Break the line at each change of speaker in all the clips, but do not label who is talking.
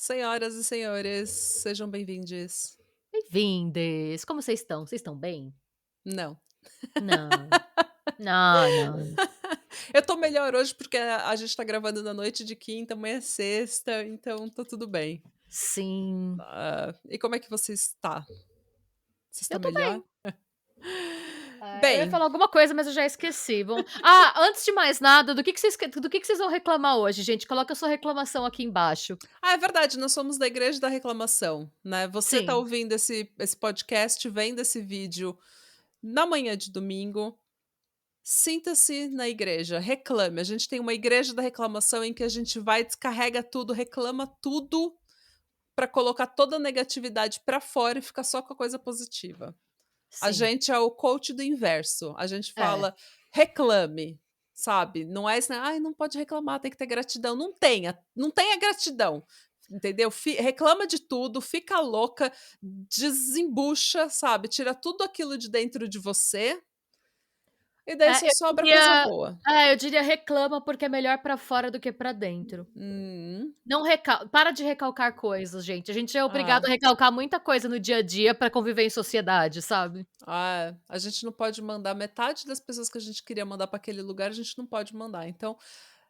Senhoras e senhores, sejam bem-vindes.
Bem-vindes. Como vocês estão? Vocês estão bem?
Não.
Não. Não, não.
Eu tô melhor hoje porque a gente tá gravando na noite de quinta, amanhã é sexta, então tá tudo bem.
Sim.
E como é que você está? Você está
Eu tô
melhor?
bem. Eu ia
Bem,
falar alguma coisa, mas eu já esqueci. Antes de mais nada, do que vocês vão reclamar hoje, gente? Coloca a sua reclamação aqui embaixo.
é verdade, nós somos da Igreja da Reclamação, né? Você tá
Sim.
ouvindo esse podcast, vendo esse vídeo na manhã de domingo. Sinta-se na igreja, reclame. A gente tem uma igreja da reclamação em que a gente vai, descarrega tudo, reclama tudo para colocar toda a negatividade para fora e ficar só com a coisa positiva. A
Sim.
gente é o coach do inverso. A gente
É.
fala, reclame, sabe? Não é isso, né? Ai, não pode reclamar, tem que ter gratidão. Não tenha gratidão. Entendeu? Reclama de tudo, fica louca, desembucha, sabe? Tira tudo aquilo de dentro de você e daí
É,
só
eu
sobra coisa
diria
boa.
eu diria reclama, porque é melhor pra fora do que pra dentro.
Hum.
Não para de recalcar coisas, gente. A gente é obrigado
Ah,
a recalcar muita coisa no dia a dia pra conviver em sociedade, sabe?
a gente não pode mandar metade das pessoas que a gente queria mandar para aquele lugar, a gente não pode mandar. Então,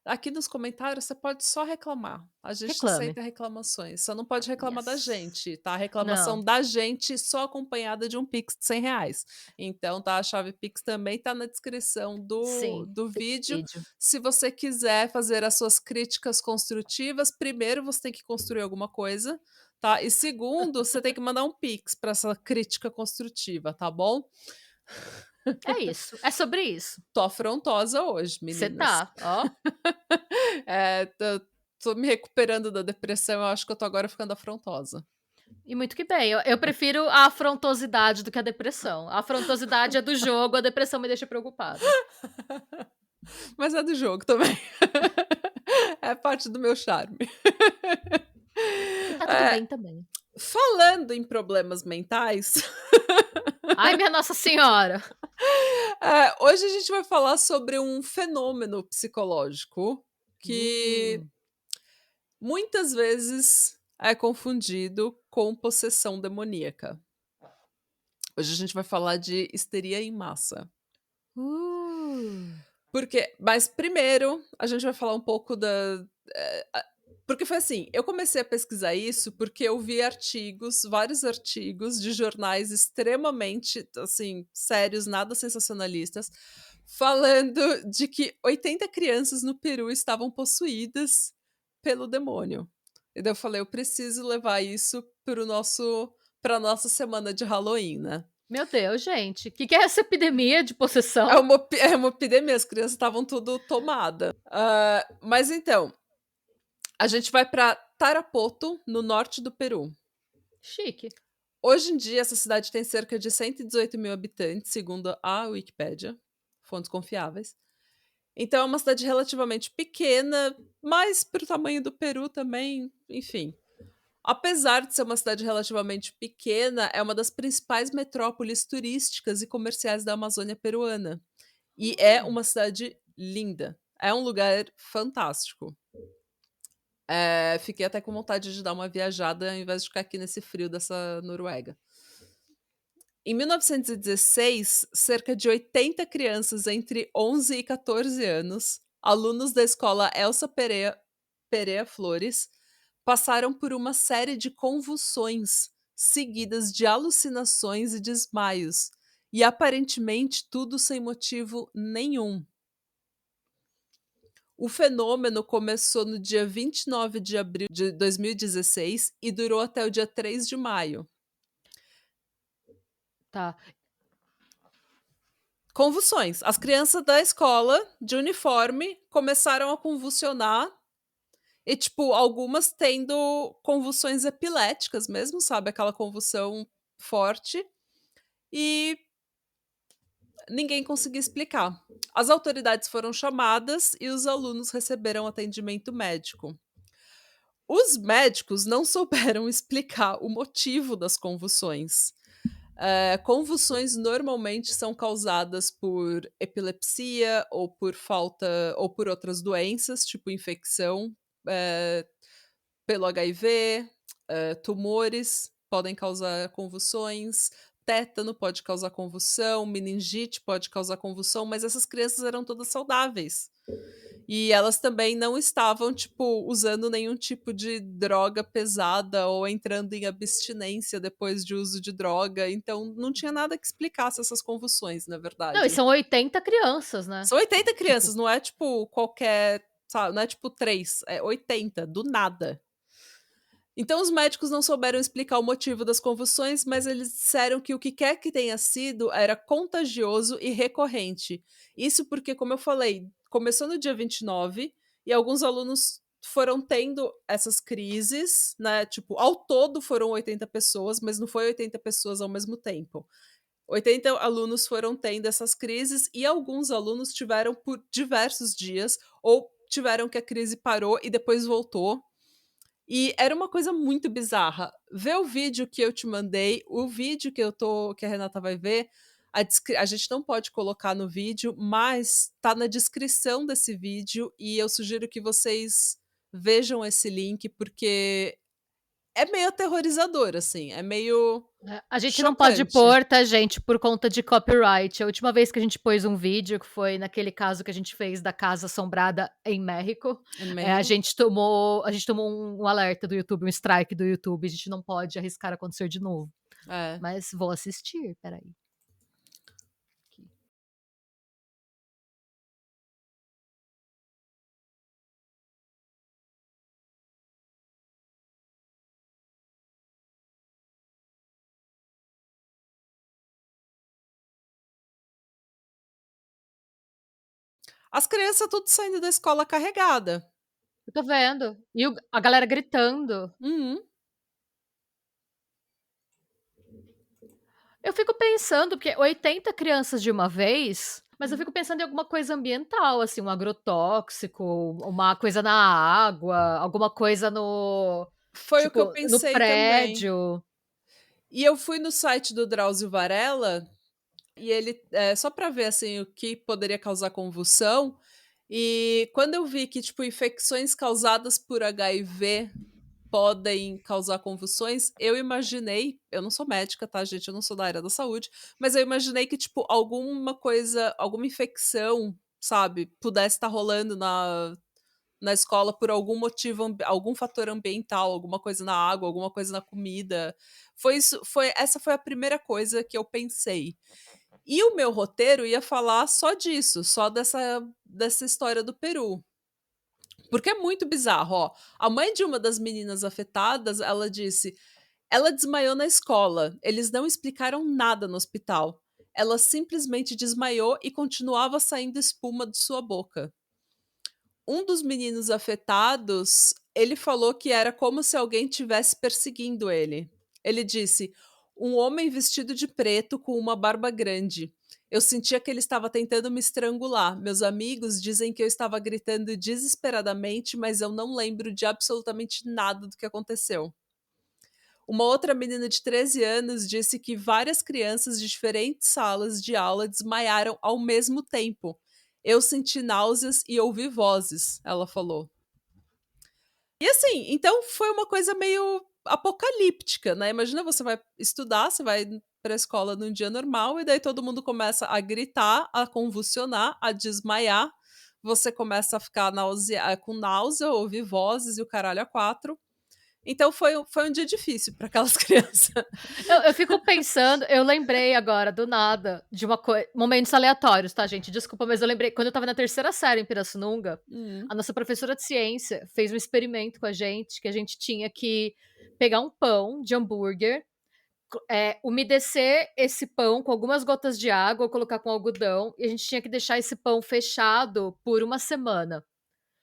aqui nos comentários você pode só reclamar. A gente
Reclame.
aceita reclamações, só não pode reclamar da
Yes.
gente, tá? A reclamação
Não.
da gente só acompanhada de um Pix de R$ 100. Então, tá, a chave Pix também tá na descrição do
Sim,
do
tem
vídeo.
vídeo.
Se você quiser fazer as suas críticas construtivas, primeiro você tem que construir alguma coisa, tá? E segundo, você tem que mandar um Pix para essa crítica construtiva, tá bom?
É isso, é sobre isso.
Tô afrontosa hoje,
Você
meninas.
tá, ó,
Tô me recuperando da depressão, eu acho que eu tô agora ficando afrontosa.
e muito que bem. Eu prefiro a afrontosidade do que a depressão. A afrontosidade é do jogo, a depressão me deixa preocupada.
Mas é do jogo também. É parte do meu charme.
E tá tudo
Eh,
bem também.
falando em problemas mentais,
Ai, minha Nossa Senhora.
hoje a gente vai falar sobre um fenômeno psicológico que
Uh,
muitas vezes é confundido com possessão demoníaca. Hoje a gente vai falar de histeria em massa.
uh.
Mas primeiro a gente vai falar um pouco porque foi assim, eu comecei a pesquisar isso porque eu vi artigos, vários artigos de jornais extremamente, assim, sérios, nada sensacionalistas, falando de que 80 crianças no Peru estavam possuídas pelo demônio. E daí eu falei: "Eu preciso levar isso para nossa semana de Halloween, né".
Meu Deus, gente, que é essa epidemia de
É
possessão?
uma epidemia, as crianças estavam tudo tomada. Mas então, a gente vai para Tarapoto, no norte do Peru.
Chique.
Hoje em dia, essa cidade tem cerca de 118 mil habitantes, segundo a Wikipédia, fontes confiáveis. Então é uma cidade relativamente pequena, mas para o tamanho do Peru também, enfim. Apesar de ser uma cidade relativamente pequena, é uma das principais metrópoles turísticas e comerciais da Amazônia peruana. E é
Hum.
uma cidade linda. É um lugar fantástico. Fiquei até com vontade de dar uma viajada ao invés de ficar aqui nesse frio dessa Noruega. Em 1916, cerca de 80 crianças entre 11 e 14 anos, alunos da escola Elsa Perea Flores, passaram por uma série de convulsões, seguidas de alucinações e desmaios, e aparentemente tudo sem motivo nenhum. O fenômeno começou no dia 29 de abril de 2016 e durou até o dia 3 de maio.
Tá.
Convulsões. As crianças da escola, de uniforme, começaram a convulsionar e, tipo, algumas tendo convulsões epiléticas mesmo, sabe? Aquela convulsão forte. E ninguém conseguia explicar. As autoridades foram chamadas e os alunos receberam atendimento médico. Os médicos não souberam explicar o motivo das convulsões. Convulsões normalmente são causadas por epilepsia ou por outras doenças, tipo infecção. eh, pelo HIV, tumores podem causar convulsões, tétano pode causar convulsão, meningite pode causar convulsão, mas essas crianças eram todas saudáveis. E elas também não estavam, tipo, usando nenhum tipo de droga pesada ou entrando em abstinência depois de uso de droga, então não tinha nada que explicasse essas convulsões, na
Não, e
verdade.
são 80 crianças, né.
São 80
Tipo,
crianças, não é tipo qualquer, sabe, não é tipo 3, é 80, do nada. Então os médicos não souberam explicar o motivo das convulsões, mas eles disseram que o que quer que tenha sido era contagioso e recorrente. Isso porque, como eu falei, começou no dia 29 e alguns alunos foram tendo essas crises, né? Tipo, ao todo foram 80 pessoas, mas não foi 80 pessoas ao mesmo tempo. 80 alunos foram tendo essas crises e alguns alunos tiveram por diversos dias ou tiveram que a crise parou e depois voltou. E era uma coisa muito bizarra. Vê o vídeo que eu te mandei, o vídeo que a Renata vai ver, a gente não pode colocar no vídeo, mas tá na descrição desse vídeo e eu sugiro que vocês vejam esse link, porque é meio aterrorizador, assim, é meio
a gente não pode
chocante.
pôr, tá, gente, por conta de copyright. A última vez que a gente pôs um vídeo, que foi naquele caso que a gente fez da casa assombrada em México,
É no
a
México?
gente tomou um alerta do YouTube, um strike do YouTube, a gente não pode arriscar acontecer de novo.
É.
Mas vou assistir, espera aí. Aqui.
As crianças tudo saindo da escola carregada.
Eu tô vendo. E a galera gritando.
Uhum.
Eu fico pensando, porque 80 crianças de uma vez, mas eu
Uhum.
fico pensando em alguma coisa ambiental, assim, um agrotóxico, uma coisa na água, alguma coisa no
Foi o que eu
tipo, no
pensei também.
prédio.
E eu fui no site do Drauzio Varella e ele, só para ver, assim, o que poderia causar convulsão, e quando eu vi que, tipo, infecções causadas por HIV podem causar convulsões, eu imaginei, eu não sou médica, tá, gente, eu não sou da área da saúde, mas eu imaginei que, tipo, alguma coisa, alguma infecção, sabe, pudesse estar rolando na escola por algum motivo, algum fator ambiental, alguma coisa na água, alguma coisa na comida. Essa foi a primeira coisa que eu pensei. E o meu roteiro ia falar só disso, só dessa história do Peru. Porque é muito bizarro, ó. A mãe de uma das meninas afetadas, ela disse: "Ela desmaiou na escola. Eles não explicaram nada no hospital. Ela simplesmente desmaiou e continuava saindo espuma de sua boca." Um dos meninos afetados, ele falou que era como se alguém tivesse perseguindo ele. Ele disse: "Um homem vestido de preto com uma barba grande. Eu sentia que ele estava tentando me estrangular. Meus amigos dizem que eu estava gritando desesperadamente, mas eu não lembro de absolutamente nada do que aconteceu." Uma outra menina de 13 anos disse que várias crianças de diferentes salas de aula desmaiaram ao mesmo tempo. "Eu senti náuseas e ouvi vozes", ela falou. E assim, então foi uma coisa meio apocalíptica, né? Imagina, você vai estudar, você vai para a escola num dia normal e daí todo mundo começa a gritar, a convulsionar, a desmaiar. Você começa a ficar com náusea, ouvir vozes e o caralho a quatro. Então foi um dia difícil para aquelas crianças.
Eu fico pensando, eu lembrei agora, do nada, de uma coisa, momentos aleatórios, tá, gente, desculpa, mas eu lembrei, quando eu estava na 3ª série em Pirassununga,
Hum,
a nossa professora de ciência fez um experimento com a gente, que a gente tinha que pegar um pão de hambúrguer, umedecer esse pão com algumas gotas de água, colocar com algodão, e a gente tinha que deixar esse pão fechado por uma semana.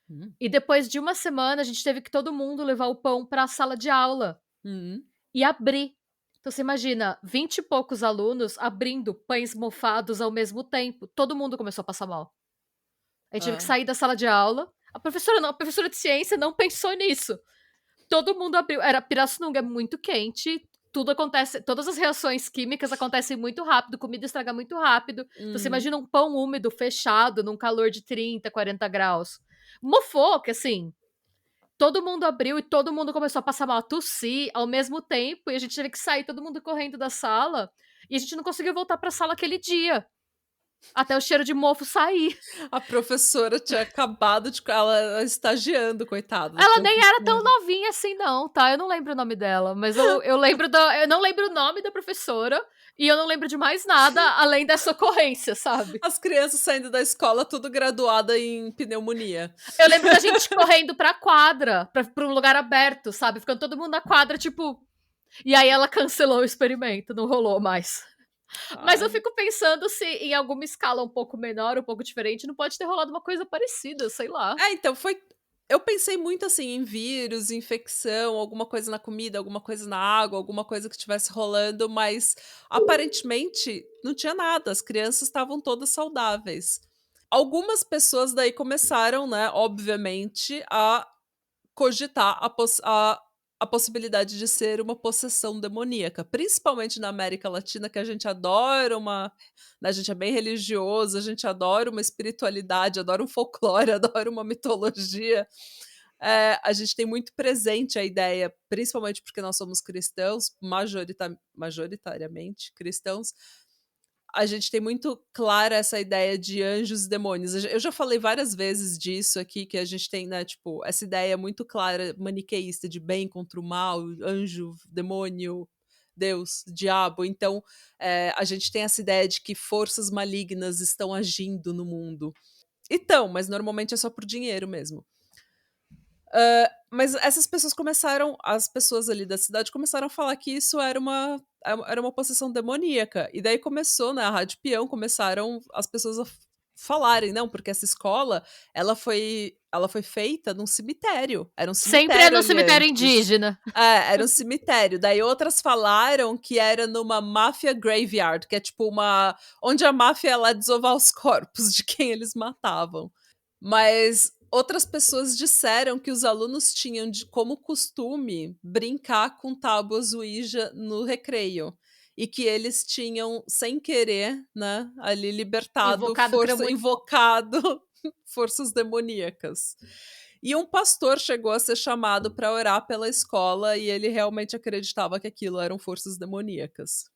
hum,
E depois de uma semana, a gente teve que todo mundo levar o pão para a sala de aula
hum.
e abrir. Então você imagina, 20 e poucos alunos abrindo pães mofados ao mesmo tempo. Todo mundo começou a passar mal. A gente teve que
Ah,
sair da sala de aula. A professora não, a professora de ciência não pensou nisso. Todo mundo abriu. Era Pirassununga, é muito quente. Tudo acontece, todas as reações químicas acontecem muito rápido, comida estraga muito rápido. Então você
uhum.
imagina um pão úmido, fechado, num calor de 30, 40 graus. Mofou, que assim, todo mundo abriu e todo mundo começou a passar mal, a tossir ao mesmo tempo, e a gente teve que sair, todo mundo correndo da sala, e a gente não conseguiu voltar pra sala aquele dia, até o cheiro de mofo sair.
A professora tinha acabado de ela estagiando, coitada,
Ela
tinham
nem
visto
era tão
morrer.
novinha assim não, tá, eu não lembro o nome dela, mas eu lembro eu não lembro o nome da professora, e eu não lembro de mais nada além dessa ocorrência, sabe.
As crianças saindo da escola tudo graduada em pneumonia.
Eu lembro da gente correndo pra quadra, pra um lugar aberto, sabe, ficando todo mundo na quadra, tipo, e aí ela cancelou o experimento, não rolou mais. Mas eu
Ai.
fico pensando se em alguma escala um pouco menor, um pouco diferente, não pode ter rolado uma coisa parecida, sei lá.
Então foi eu pensei muito, assim, em vírus, infecção, alguma coisa na comida, alguma coisa na água, alguma coisa que estivesse rolando, mas aparentemente não tinha nada, as crianças estavam todas saudáveis. Algumas pessoas daí começaram, né, obviamente, a cogitar a possibilidade de ser uma possessão demoníaca, principalmente na América Latina, que a gente adora uma, né, a gente é bem religioso, a gente adora uma espiritualidade, adora um folclore, adora uma mitologia. A gente tem muito presente a ideia, principalmente porque nós somos cristãos, majoritariamente cristãos, a gente tem muito clara essa ideia de anjos e demônios. Eu já falei várias vezes disso aqui, que a gente tem, né, tipo, essa ideia muito clara, maniqueísta, de bem contra o mal, anjo, demônio, Deus, diabo. Então, a gente tem essa ideia de que forças malignas estão agindo no mundo. Então, mas normalmente é só por dinheiro mesmo. Mas essas pessoas começaram, as pessoas ali da cidade começaram a falar que isso era uma possessão demoníaca. E daí começou, né, a Rádio Peão, começaram as pessoas a falarem, não, porque essa escola, ela foi feita num cemitério. Era um
Sempre é
cemitério
no
ali
cemitério
antes.
indígena.
Era um cemitério. Daí outras falaram que era numa máfia graveyard, que é tipo uma onde a máfia ia lá desovar os corpos de quem eles matavam. Mas outras pessoas disseram que os alunos tinham de como costume brincar com tábuas Ouija no recreio. E que eles tinham, sem querer, né, ali
Invocado
invocado forças demoníacas. E um pastor chegou a ser chamado para orar pela escola e ele realmente acreditava que aquilo eram forças demoníacas.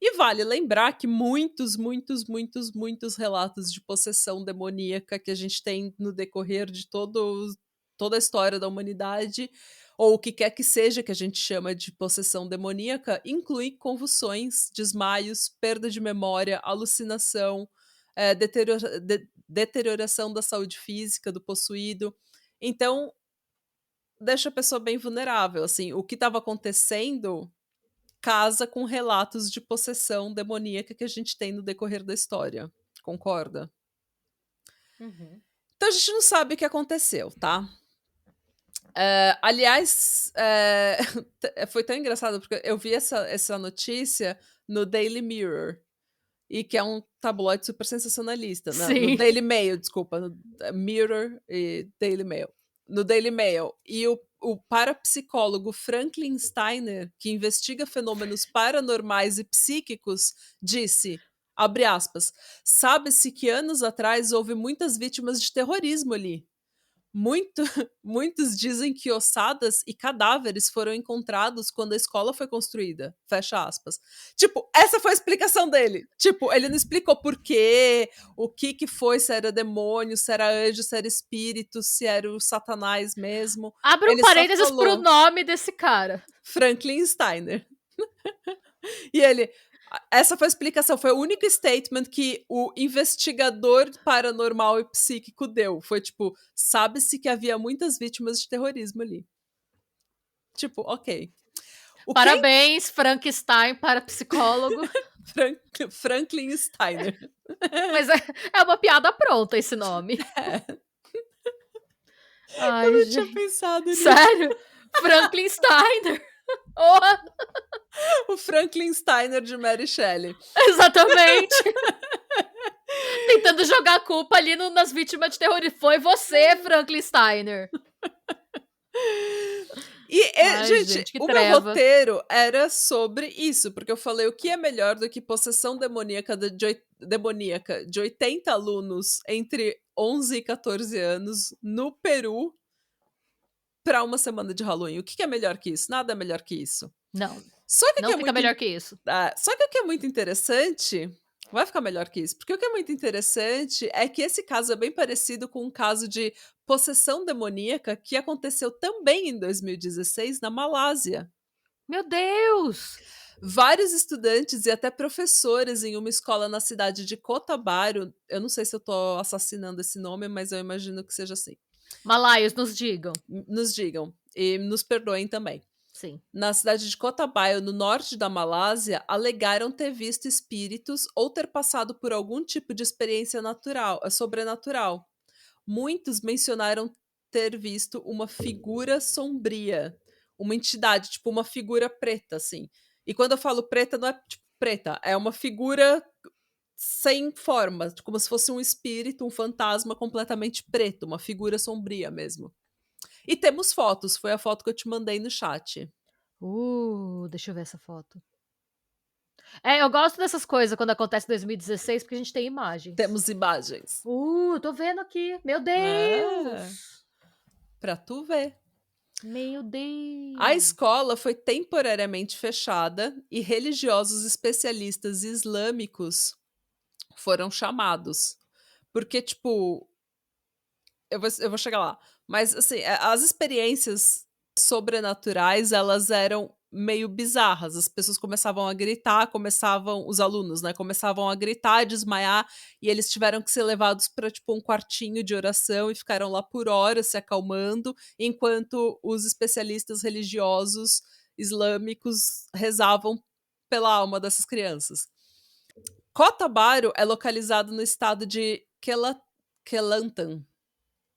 E vale lembrar que muitos, muitos, muitos, muitos relatos de possessão demoníaca que a gente tem no decorrer de toda a história da humanidade, ou o que quer que seja que a gente chama de possessão demoníaca, inclui convulsões, desmaios, perda de memória, alucinação, deterioração da saúde física do possuído. Então, deixa a pessoa bem vulnerável. Assim, o que estava acontecendo casa com relatos de possessão demoníaca que a gente tem no decorrer da história. Concorda?
Uhum.
Então a gente não sabe o que aconteceu, tá? Aliás, foi tão engraçado porque eu vi essa notícia no Daily Mirror, e que é um tabloide super sensacionalista. No
Sim.
Daily Mail, desculpa, no Mirror e Daily Mail. No Daily Mail. E o parapsicólogo Franklin Steiner, que investiga fenômenos paranormais e psíquicos, disse, abre aspas, sabe-se que anos atrás houve muitas vítimas de terrorismo ali. Muito, muitos dizem que ossadas e cadáveres foram encontrados quando a escola foi construída. Fecha aspas. Tipo, essa foi a explicação dele. Tipo, ele não explicou por quê, o que foi, se era demônio, se era anjo, se era espírito, se era o Satanás mesmo.
Abre um
Ele só
parênteses pro
falou
nome desse cara.
Franklin Steiner. E ele, essa foi a explicação, foi o único statement que o investigador paranormal e psíquico deu. Foi tipo, sabe-se que havia muitas vítimas de terrorismo ali. Tipo, ok. O que é
Parabéns, Frankenstein, para psicólogo.
Franklin Steiner?
Mas é uma piada pronta esse nome.
É, eu
Ai,
não tinha
gente.
pensado nisso.
Sério? Franklin Steiner. Oh,
O Franklin Steiner de Mary Shelley.
exatamente. Tentando jogar a culpa ali nas vítimas de terrorismo. Foi você, Franklin Steiner. Ai,
Gente,
gente, que
o meu
treva.
roteiro era sobre isso, porque eu falei o que é melhor do que possessão demoníaca de 80 alunos entre 11 e 14 anos no Peru, pra uma semana de Halloween. O que que é melhor que isso? Nada é melhor que isso.
Não,
Só que o que
não
é
fica
muito
melhor que isso.
só que o que é muito interessante vai ficar melhor que isso, porque o que é muito interessante é que esse caso é bem parecido com um caso de possessão demoníaca que aconteceu também em 2016 na Malásia.
Meu Deus!
Vários estudantes e até professores em uma escola na cidade de Cotabaru, eu não sei se eu tô assassinando esse nome, mas eu imagino que seja assim.
Malaios, nos digam.
Nos digam e nos perdoem também.
Sim.
Na cidade de Cotabayo, no norte da Malásia, alegaram ter visto espíritos ou ter passado por algum tipo de experiência sobrenatural. Muitos mencionaram ter visto uma figura sombria, uma entidade, tipo uma figura preta, assim. E quando eu falo preta, não é tipo preta, é uma figura sem forma, como se fosse um espírito, um fantasma completamente preto, uma figura sombria mesmo. E temos fotos, foi a foto que eu te mandei no chat.
Deixa eu ver essa foto. É, eu gosto dessas coisas quando acontece em 2016, porque a gente tem imagens.
Temos imagens.
Tô vendo aqui. Meu
É,
Deus!
pra tu ver.
Meu
A
Deus!
escola foi temporariamente fechada e religiosos especialistas islâmicos foram chamados. Porque, tipo, eu vou chegar lá. Mas, assim, as experiências sobrenaturais, elas eram meio bizarras. As pessoas começavam a gritar, os alunos, né, começavam a gritar, a desmaiar, e eles tiveram que ser levados para tipo, um quartinho de oração e ficaram lá por horas se acalmando, enquanto os especialistas religiosos islâmicos rezavam pela alma dessas crianças. Cotabaru é localizado no estado de Kelantan,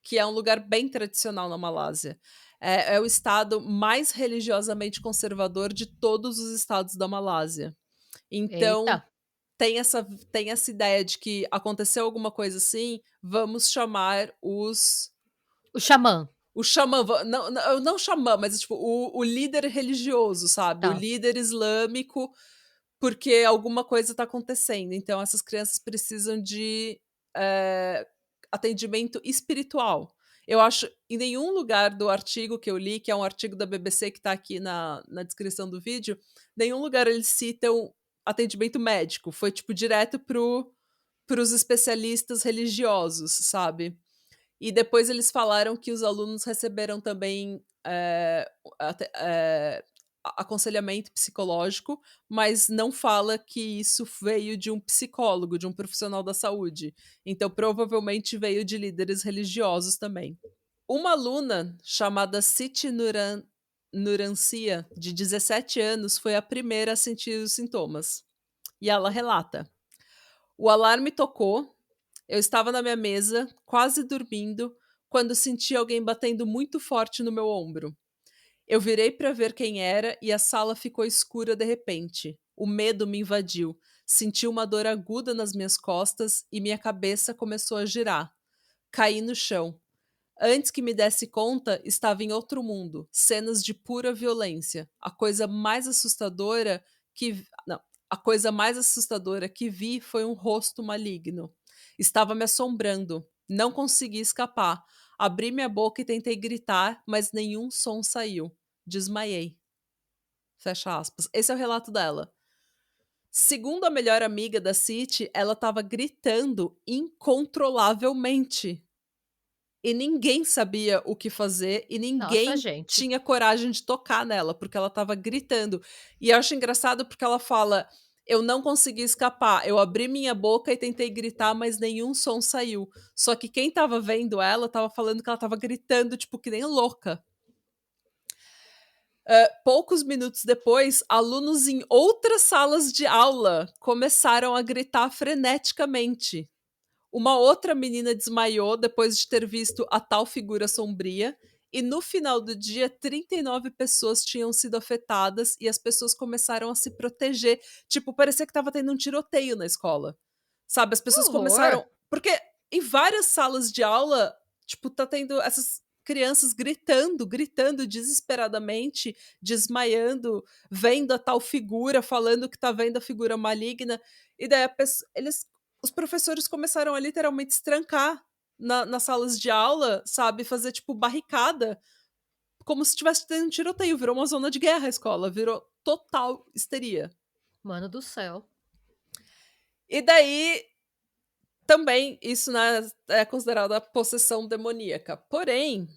que é um lugar bem tradicional na Malásia. É o estado mais religiosamente conservador de todos os estados da Malásia.
Eita!
Então, tem essa, tem essa ideia de que aconteceu alguma coisa assim, vamos chamar
O xamã.
o xamã, não xamã, mas tipo, o líder religioso, sabe? O
Tá.
líder islâmico, porque alguma coisa está acontecendo. Então, essas crianças precisam de eh, atendimento espiritual. Eu acho, em nenhum lugar do artigo que eu li, que é um artigo da BBC que está aqui na descrição do vídeo, nenhum lugar eles citam atendimento médico. Foi, tipo, direto pros especialistas religiosos, sabe? E depois eles falaram que os alunos receberam também aconselhamento psicológico, mas não fala que isso veio de um psicólogo, de um profissional da saúde. Então, provavelmente veio de líderes religiosos também. Uma aluna chamada Siti Nurancia, de 17 anos, foi a primeira a sentir os sintomas. E ela relata: o alarme tocou, eu estava na minha mesa, quase dormindo, quando senti alguém batendo muito forte no meu ombro. Eu virei para ver quem era e a sala ficou escura de repente. O medo me invadiu. Senti uma dor aguda nas minhas costas e minha cabeça começou a girar. Caí no chão. Antes que me desse conta, estava em outro mundo, cenas de pura violência. A coisa mais assustadora que vi foi um rosto maligno. Estava me assombrando. Não consegui escapar. Abri minha boca e tentei gritar, mas nenhum som saiu. Desmaiei. Fecha aspas. Esse é o relato dela. Segundo a melhor amiga da City, ela estava gritando incontrolavelmente e ninguém sabia o que fazer e
Nossa,
ninguém
gente.
tinha coragem de tocar nela, porque ela estava gritando. E eu acho engraçado porque ela fala: "Eu não consegui escapar, eu abri minha boca e tentei gritar, mas nenhum som saiu". Só que quem estava vendo ela estava falando que ela estava gritando, tipo, que nem louca. Poucos minutos depois, alunos em outras salas de aula começaram a gritar freneticamente. Uma outra menina desmaiou depois de ter visto a tal figura sombria, e no final do dia, 39 pessoas tinham sido afetadas e as pessoas começaram a se proteger. Tipo, parecia que estava tendo um tiroteio na escola. Sabe, as
Que
pessoas
horror!
começaram. Porque em várias salas de aula, tipo, tá tendo essas crianças gritando, gritando desesperadamente, desmaiando, vendo a tal figura, falando que tá vendo a figura maligna. E daí os professores começaram a literalmente se trancar nas salas de aula, sabe? Fazer, tipo, barricada como se tivesse tendo um tiroteio, virou uma zona de guerra a escola, virou total histeria.
Mano do céu.
E daí, também, isso, né, é considerado a possessão demoníaca. Porém,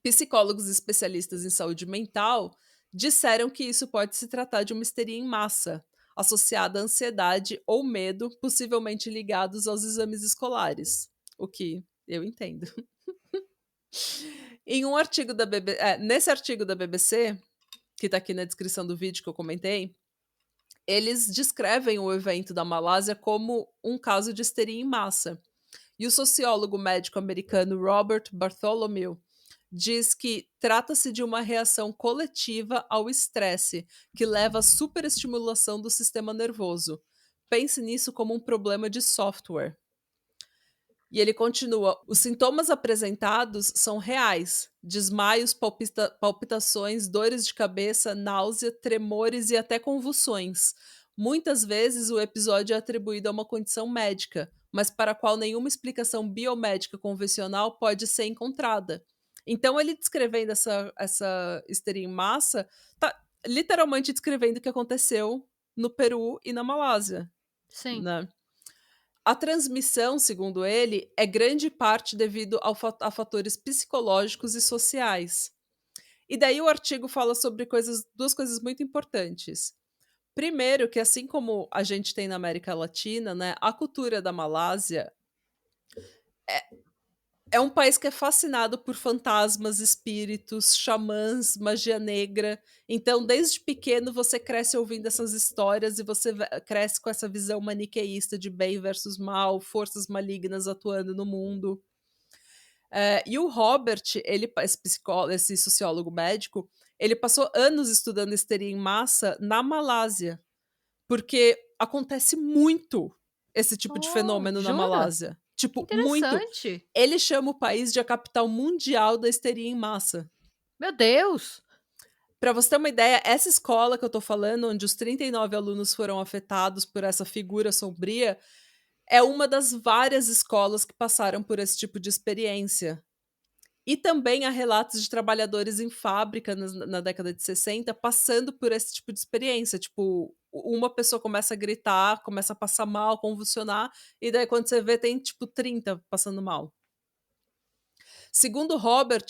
psicólogos especialistas em saúde mental disseram que isso pode se tratar de uma histeria em massa, associada à ansiedade ou medo, possivelmente ligados aos exames escolares. O que eu entendo. Em um artigo da nesse artigo da BBC, que está aqui na descrição do vídeo que eu comentei, eles descrevem o evento da Malásia como um caso de histeria em massa. E o sociólogo médico americano Robert Bartholomew diz que trata-se de uma reação coletiva ao estresse, que leva à superestimulação do sistema nervoso. Pense nisso como um problema de software. E ele continua: os sintomas apresentados são reais: desmaios, palpitações, dores de cabeça, náusea, tremores e até convulsões. Muitas vezes o episódio é atribuído a uma condição médica, mas para a qual nenhuma explicação biomédica convencional pode ser encontrada. Então, ele descrevendo essa histeria em massa, tá literalmente descrevendo o que aconteceu no Peru e na Malásia,
Sim.
né? A transmissão, segundo ele, é grande parte devido a fatores psicológicos e sociais. E daí o artigo fala sobre duas coisas muito importantes. Primeiro, que assim como a gente tem na América Latina, né, a cultura da Malásia é um país que é fascinado por fantasmas, espíritos, xamãs, magia negra. Então, desde pequeno, você cresce ouvindo essas histórias e você cresce com essa visão maniqueísta de bem versus mal, forças malignas atuando no mundo. E o Robert, esse sociólogo médico, ele passou anos estudando histeria em massa na Malásia, porque acontece muito esse tipo de
Oh,
fenômeno na
jura?
Malásia.
Que
Tipo, muito.
interessante.
Ele chama o país de a capital mundial da histeria em massa.
Meu Deus!
Pra você ter uma ideia, essa escola que eu tô falando, onde os 39 alunos foram afetados por essa figura sombria, é uma das várias escolas que passaram por esse tipo de experiência. E também há relatos de trabalhadores em fábrica na década de 60 passando por esse tipo de experiência. Tipo, uma pessoa começa a gritar, começa a passar mal, convulsionar, e daí quando você vê, tem tipo 30 passando mal. Segundo Robert,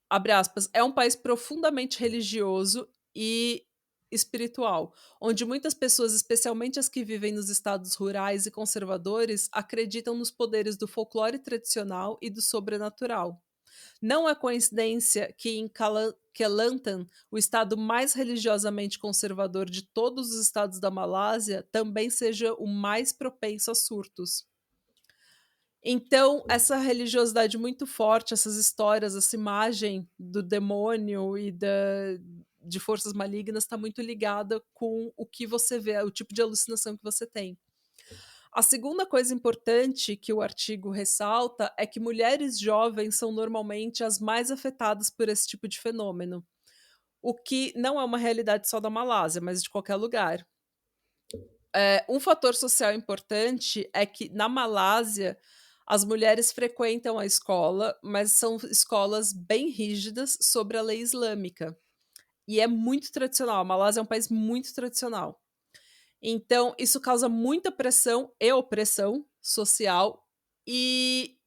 abre aspas, é um país profundamente religioso e espiritual, onde muitas pessoas, especialmente as que vivem nos estados rurais e conservadores, acreditam nos poderes do folclore tradicional e do sobrenatural. Não é coincidência que em Kelantan, o estado mais religiosamente conservador de todos os estados da Malásia, também seja o mais propenso a surtos. Então, essa religiosidade muito forte, essas histórias, essa imagem do demônio e de forças malignas está muito ligada com o que você vê, o tipo de alucinação que você tem. A segunda coisa importante que o artigo ressalta é que mulheres jovens são normalmente as mais afetadas por esse tipo de fenômeno, o que não é uma realidade só da Malásia, mas de qualquer lugar. Um fator social importante é que na Malásia as mulheres frequentam a escola, mas são escolas bem rígidas sobre a lei islâmica. E é muito tradicional. A Malásia é um país muito tradicional. Então, isso causa muita pressão e opressão social. E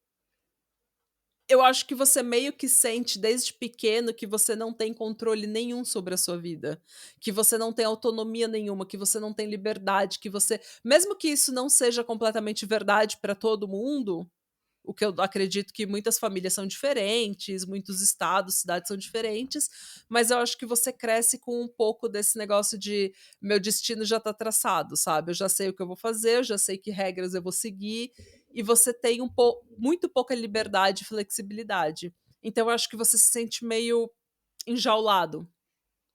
eu acho que você meio que sente desde pequeno que você não tem controle nenhum sobre a sua vida, que você não tem autonomia nenhuma, que você não tem liberdade, que você, mesmo que isso não seja completamente verdade para todo mundo, o que eu acredito que muitas famílias são diferentes, muitos estados, cidades são diferentes, mas eu acho que você cresce com um pouco desse negócio de meu destino já está traçado, sabe? Eu já sei o que eu vou fazer, eu já sei que regras eu vou seguir, e você tem muito pouca liberdade e flexibilidade. Então eu acho que você se sente meio enjaulado.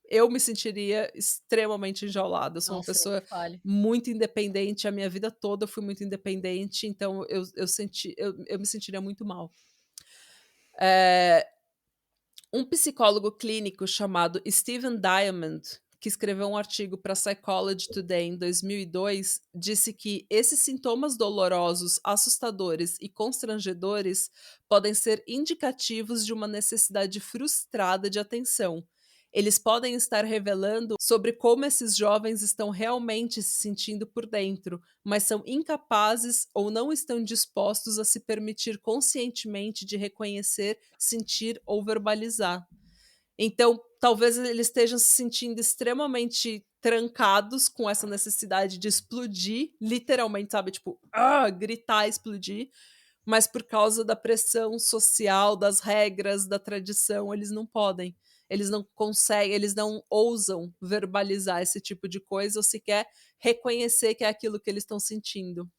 Eu me sentiria extremamente enjaulada. Eu sou uma
Nossa, nem me
pessoa
fale.
muito independente, a minha vida toda eu fui muito independente, então eu me sentiria muito mal. Um psicólogo clínico chamado Steven Diamond, que escreveu um artigo para Psychology Today em 2002, disse que esses sintomas dolorosos, assustadores e constrangedores podem ser indicativos de uma necessidade frustrada de atenção. Eles podem estar revelando sobre como esses jovens estão realmente se sentindo por dentro, mas são incapazes ou não estão dispostos a se permitir conscientemente de reconhecer, sentir ou verbalizar. Então, talvez eles estejam se sentindo extremamente trancados com essa necessidade de explodir, literalmente, sabe? Tipo, gritar, explodir. Mas por causa da pressão social, das regras, da tradição, eles não podem. Eles não conseguem, eles não ousam verbalizar esse tipo de coisa ou sequer reconhecer que é aquilo que eles estão sentindo.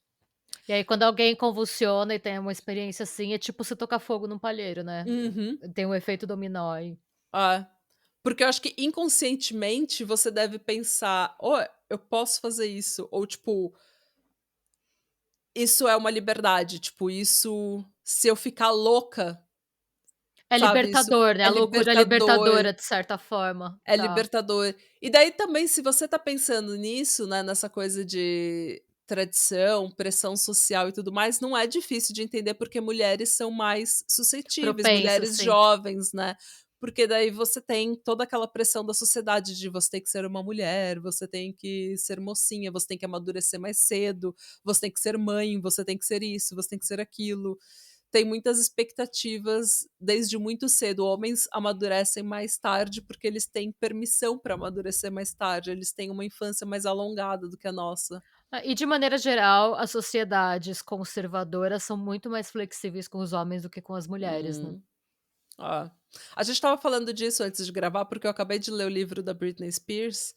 E aí quando alguém convulsiona e tem uma experiência assim, é tipo você tocar fogo num palheiro, né.
Uhum.
Tem um efeito dominó aí.
Ah, porque eu acho que inconscientemente você deve pensar: "Oh, eu posso fazer isso", ou tipo, isso é uma liberdade, tipo, isso se eu ficar louca,
É
sabe, isso
libertador, né,
é
a loucura é
libertador,
libertadora de certa forma.
é
Tá.
libertador. E daí também se você tá pensando nisso, né, nessa coisa de tradição, pressão social e tudo mais, não é difícil de entender porque mulheres são mais suscetíveis,
Propenso,
mulheres
sim.
jovens, né, porque daí você tem toda aquela pressão da sociedade de você tem que ser uma mulher, você tem que ser mocinha, você tem que amadurecer mais cedo, você tem que ser mãe, você tem que ser isso, você tem que ser aquilo. Tem muitas expectativas desde muito cedo. Homens amadurecem mais tarde porque eles têm permissão para amadurecer mais tarde, eles têm uma infância mais alongada do que a nossa.
E de maneira geral, as sociedades conservadoras são muito mais flexíveis com os homens do que com as mulheres, né.
Hum. Ah. A gente estava falando disso antes de gravar, porque eu acabei de ler o livro da Britney Spears,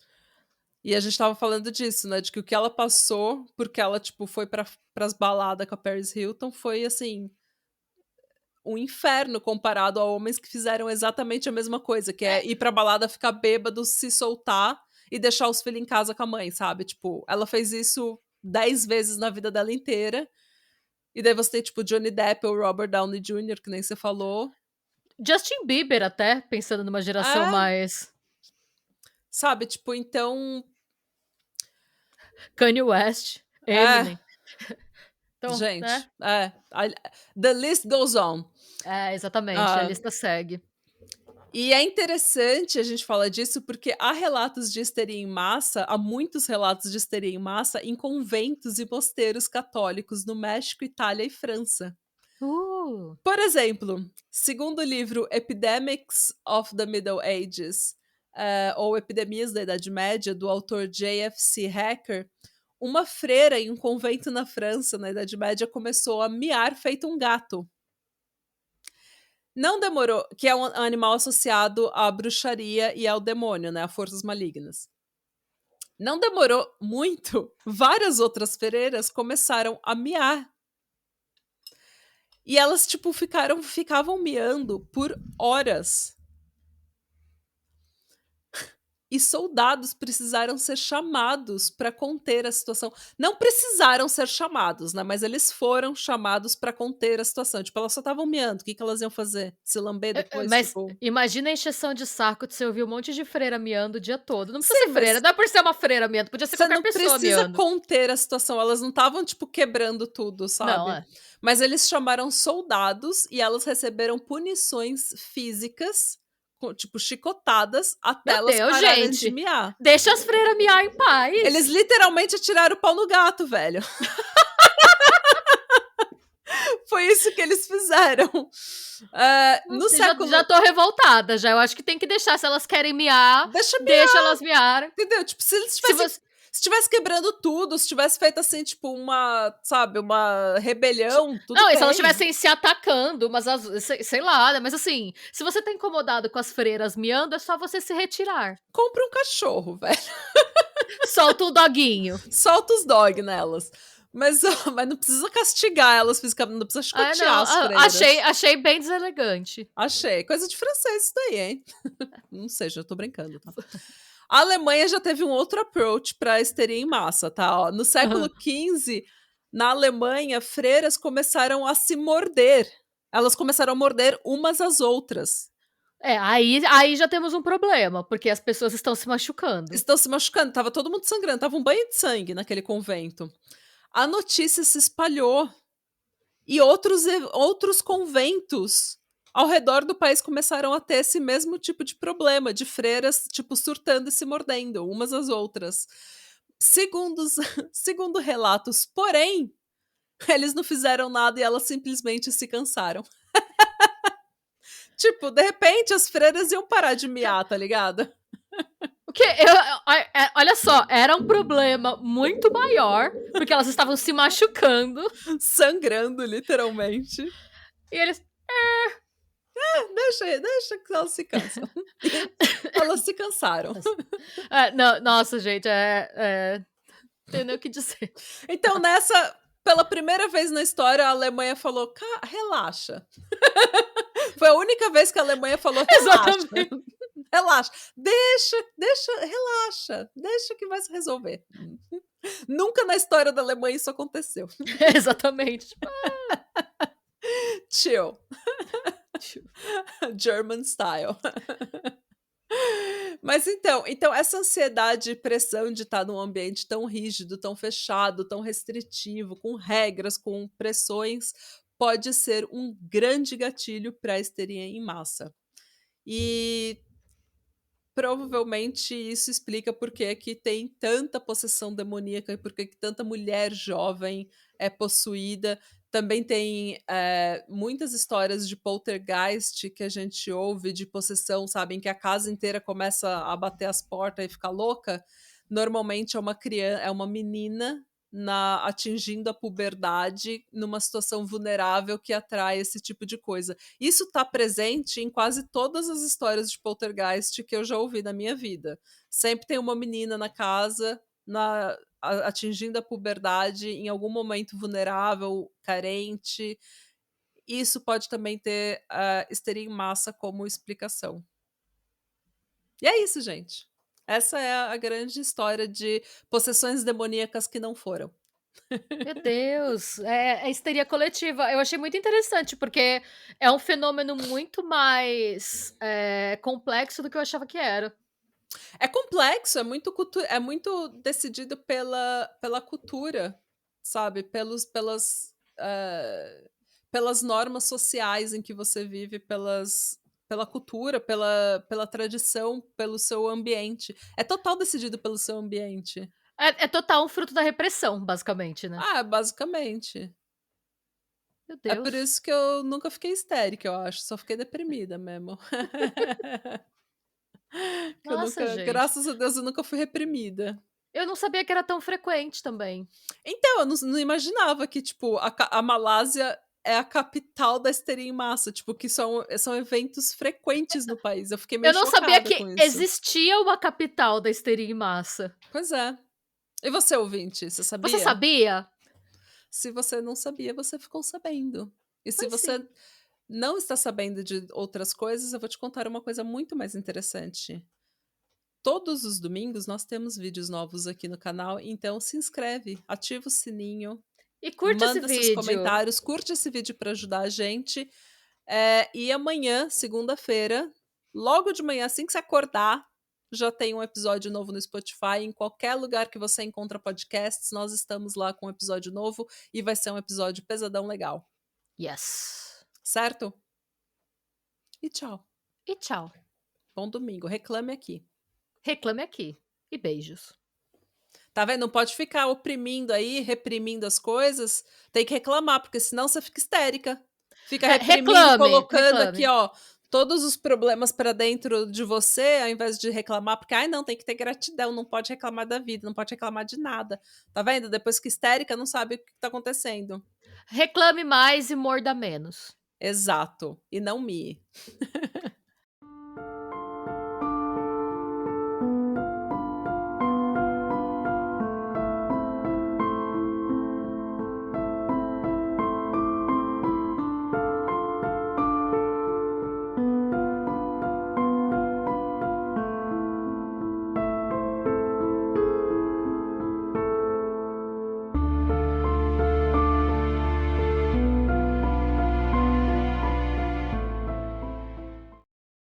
e a gente estava falando disso, né, de que o que ela passou, porque ela, tipo, foi para as baladas com a Paris Hilton, foi, assim, um inferno comparado a homens que fizeram exatamente a mesma coisa, que é ir pra balada, ficar bêbado, se soltar e deixar os filhos em casa com a mãe, sabe, tipo, ela fez isso 10 vezes na vida dela inteira, e daí você tem, tipo, Johnny Depp ou Robert Downey Jr., que nem você falou.
Justin Bieber até, pensando numa geração
É,
mais
sabe, tipo, então
Kanye West,
é,
Eminem. Então,
gente,
né.
the list goes on.
É, exatamente, a
Ah,
lista segue.
e é interessante a gente falar disso, porque há relatos de histeria em massa, há muitos relatos de histeria em massa em conventos e mosteiros católicos no México, Itália e França.
Uh,
Por exemplo, segundo o livro Epidemics of the Middle Ages, ou Epidemias da Idade Média, do autor J.F.C. Hacker, uma freira em um convento na França, na Idade Média, começou a miar feito um gato. Não demorou, que é um animal associado à bruxaria e ao demônio, né, a forças malignas. Não demorou muito, várias outras freiras começaram a miar. E elas, tipo, ficavam miando por horas. E soldados precisaram ser chamados para conter a situação. Não precisaram ser chamados, né, mas eles foram chamados para conter a situação. Tipo, elas só estavam miando, o que que elas iam fazer? Se lamber depois,
mas
tipo.
imagina a encheção de saco de você ouvir um monte de freira miando o dia todo. Não precisa
Sim,
ser freira,
mas
não é por ser uma freira miando, podia ser
você
qualquer
não
pessoa
precisa
miando.
conter a situação, elas não estavam, tipo, quebrando tudo,
Não,
sabe.
é.
Mas eles chamaram soldados e elas receberam punições físicas, com tipo, chicotadas, até
Meu
elas
Deus,
pararem de
gente,
miar.
deixa as freiras miar em
Eles
paz.
literalmente atiraram o pau no gato, velho. Foi isso que eles fizeram. No
Nossa, já
século
tô revoltada já, eu acho que tem que deixar, se elas querem miar,
deixa
deixa elas miar.
entendeu? Tipo, se eles
Se
tivessem
você
se tivesse quebrando tudo, se tivesse feito, assim, tipo, uma, sabe, uma rebelião, tudo
Não, e se elas
bem.
estivessem se atacando, mas sei lá, né, mas assim, se você tá incomodado com as freiras miando, é só você se retirar.
Compra um cachorro, velho.
Solta o doguinho.
Solta os dog nelas. Mas, mas não precisa castigar elas fisicamente, não precisa
Ah,
chicotear
não,
as freiras.
achei bem deselegante.
Achei. Coisa de francês isso daí, hein? Não sei, já tô brincando, tá? A Alemanha já teve um outro approach para histeria em massa, tá? Ó, no século
Aham.
XV, na Alemanha, freiras começaram a se morder. Elas começaram a morder umas às outras.
Aí já temos um problema, porque as pessoas estão se machucando.
Estão se machucando, estava todo mundo sangrando, estava um banho de sangue naquele convento. A notícia se espalhou e outros conventos ao redor do país começaram a ter esse mesmo tipo de problema, de freiras, tipo, surtando e se mordendo umas às outras. Segundo, segundo relatos, porém, eles não fizeram nada e elas simplesmente se cansaram. Tipo, de repente as freiras iam parar de miar, tá ligado?
O que olha só, era um problema muito maior, porque elas estavam se machucando.
Sangrando, literalmente.
E eles.
Deixa que elas se cansam. Elas se cansaram.
Não, nossa, gente, tem nem o que dizer.
Então, pela primeira vez na história, a Alemanha falou: relaxa. Foi a única vez que a Alemanha falou: relaxa.
Exatamente.
Relaxa. Relaxa. Deixa que vai se resolver. Nunca na história da Alemanha isso aconteceu.
Exatamente.
Chill. German style. Mas então essa ansiedade e pressão de estar num ambiente tão rígido, tão fechado, tão restritivo, com regras, com pressões, pode ser um grande gatilho para a histeria em massa. E provavelmente isso explica por que que tem tanta possessão demoníaca e por que que tanta mulher jovem é possuída. Também tem muitas histórias de poltergeist que a gente ouve de possessão, sabe? Em que a casa inteira começa a bater as portas e ficar louca. Normalmente é uma criança, é uma menina atingindo a puberdade numa situação vulnerável que atrai esse tipo de coisa. Isso está presente em quase todas as histórias de poltergeist que eu já ouvi na minha vida. Sempre tem uma menina na casa, atingindo a puberdade, em algum momento vulnerável, carente. Isso pode também ter a histeria em massa como explicação. E é isso, gente. Essa é a grande história de possessões demoníacas que não foram.
Meu Deus, é histeria coletiva. Eu achei muito interessante, porque é um fenômeno muito mais complexo do que eu achava que era.
É complexo, é muito decidido pela cultura, sabe? Pelas normas sociais em que você vive, pela cultura, pela tradição, pelo seu ambiente. É total decidido pelo seu ambiente.
É total um fruto da repressão, basicamente, né?
Basicamente.
Meu
É por
Deus.
isso que eu nunca fiquei histérica, eu acho. Só fiquei deprimida mesmo.
Nossa, gente.
Graças a Deus, eu nunca fui reprimida.
Eu não sabia que era tão frequente também.
Então, eu não imaginava que, tipo, a Malásia é a capital da histeria em massa, tipo, que são eventos frequentes no país. Eu fiquei
Eu
meio
não sabia
chocada
que
com isso.
existia uma capital da histeria em massa.
Pois é. E você, ouvinte, você
Você
sabia?
sabia?
Se você não sabia, você ficou sabendo. E se
Pois sim.
você não está sabendo de outras coisas, eu vou te contar uma coisa muito mais interessante. Todos os domingos nós temos vídeos novos aqui no canal, então se inscreve, ativa o sininho,
E curte esse
manda seus
vídeo.
comentários, curte esse vídeo para ajudar a gente. E amanhã, segunda-feira, logo de manhã, assim que você acordar, já tem um episódio novo no Spotify. Em qualquer lugar que você encontra podcasts, nós estamos lá com um episódio novo e vai ser um episódio pesadão legal.
Yes.
Certo? E tchau.
E tchau.
Bom domingo. Reclame aqui.
Reclame aqui. E beijos.
Tá vendo? Não pode ficar oprimindo aí, reprimindo as coisas. Tem que reclamar, porque senão você fica histérica. Fica reprimindo, colocando aqui,
Reclame.
ó, todos os problemas pra dentro de você, ao invés de reclamar, porque, ai, não, tem que ter gratidão, não pode reclamar da vida, não pode reclamar de nada. Tá vendo? Depois que histérica, não sabe o que tá acontecendo.
Reclame mais e morda menos.
Exato. E não me.